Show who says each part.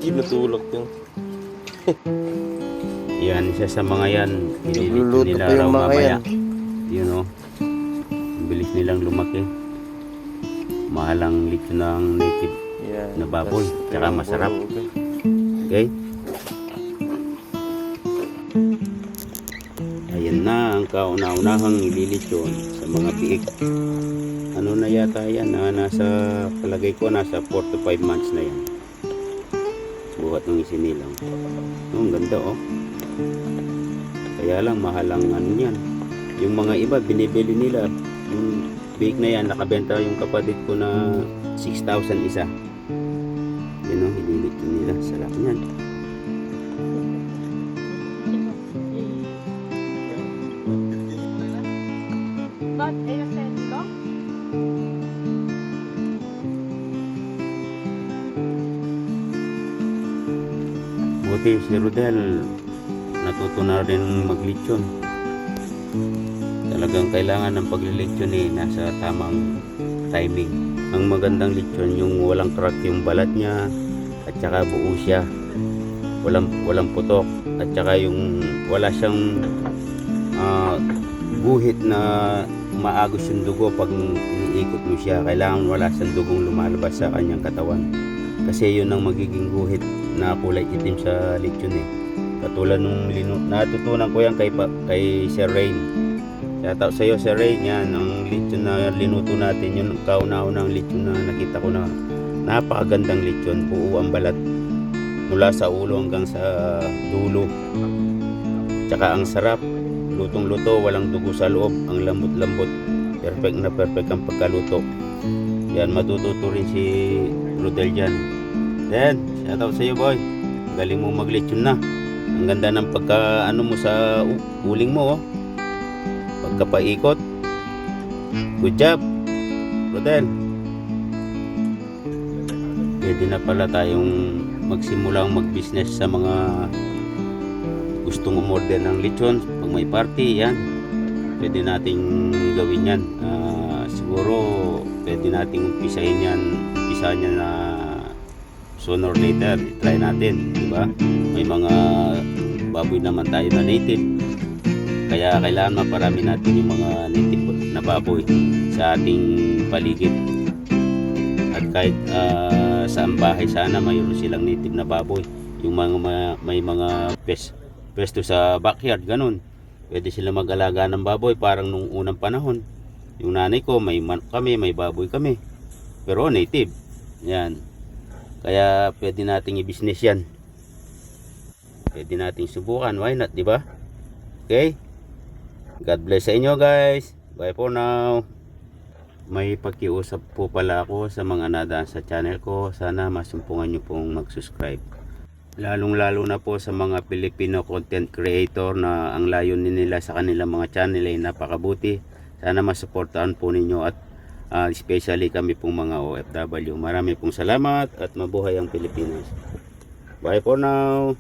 Speaker 1: Kinutulog yung
Speaker 2: Yan, isa sa mga yan. Nililito
Speaker 1: nagluluto
Speaker 2: nila
Speaker 1: pa
Speaker 2: raw
Speaker 1: yung mga
Speaker 2: mamaya.
Speaker 1: yan.
Speaker 2: Yun o. Bilis nilang lumaki. Mahalang lito ng native
Speaker 1: Yan.
Speaker 2: na baboy.
Speaker 1: Tas ito
Speaker 2: Tsaka
Speaker 1: yung
Speaker 2: masarap.
Speaker 1: bulugan.
Speaker 2: Okay? Ayan na ang kauna-unahang nililitsyon sa mga biik. Ano na yata yan? Nasa palagay ko nasa 4 to 5 months na yan. Buhat ng isinilang. Ang ganda oh. Kaya lang mahalang ano yan. Yung mga iba binibili nila. Yung biik na yan nakabenta yung kapatid ko na 6,000 isa. Yun oh, nililitsyon nila. Sarap yan. Buti si Rodel natuto na rin maglitsyon. Talagang kailangan ng paglilitsyon nasa tamang timing. Ang magandang litsyon yung walang crack yung balat niya at saka buo siya. Walang putok at saka yung wala siyang guhit na maagos yung dugo pag iniikot mo siya. Kailangan wala siyang dugong lumalabas sa kanyang katawan. Kasi yun ang magiging guhit na kulay itim sa lechon Katulad nung natutunan ko yan kay Sir Rain. Shoutout sa iyo Sir Rain. Yan ang lechon na linuto natin. Yun kauna-unang lechon na nakita ko na napakagandang lechon. Buo ang balat mula sa ulo hanggang sa dulo. Tsaka ang sarap. Lutong-luto, walang dugo sa loob. Ang lambot-lambot. Perfect na perfect ang pagkaluto. Yan, matututo rin si Rodel dyan. Then, shoutout sa iyo boy. Galing mo maglechon na. Ang ganda ng pagka mo sa uling mo pagkapaikot. Good job Rodel. Pwede na pala tayong magsimulang mag-business sa mga gustong umorder ng lechon. Pag may party, yan pwede nating gawin yan. Siguro pwede nating umpisahan yan na sooner or later, try natin, di ba? May mga baboy naman tayo na native. Kaya kailangan maparami natin yung mga native na baboy sa ating paligid. At kahit saan bahay sana mayroon silang native na baboy. Yung may mga pesto sa backyard, ganun. Pwede sila mag-alaga ng baboy parang nung unang panahon. Yung nanay ko, may manok kami, may baboy kami. Pero native. Yan. Kaya pwede nating i-business yan. Pwede nating subukan. Why not, di ba? Okay? God bless sa inyo guys. Bye for now. May pakiusap po pala ako sa mga nadaan sa channel ko. Sana masumpungan nyo pong mag-subscribe. Lalong-lalo na po sa mga Filipino content creator na ang layunin nila sa kanilang mga channel ay napakabuti. Sana masuportahan po ninyo at especially kami pong mga OFW. Marami pong salamat at mabuhay ang Pilipinas. Bye for now.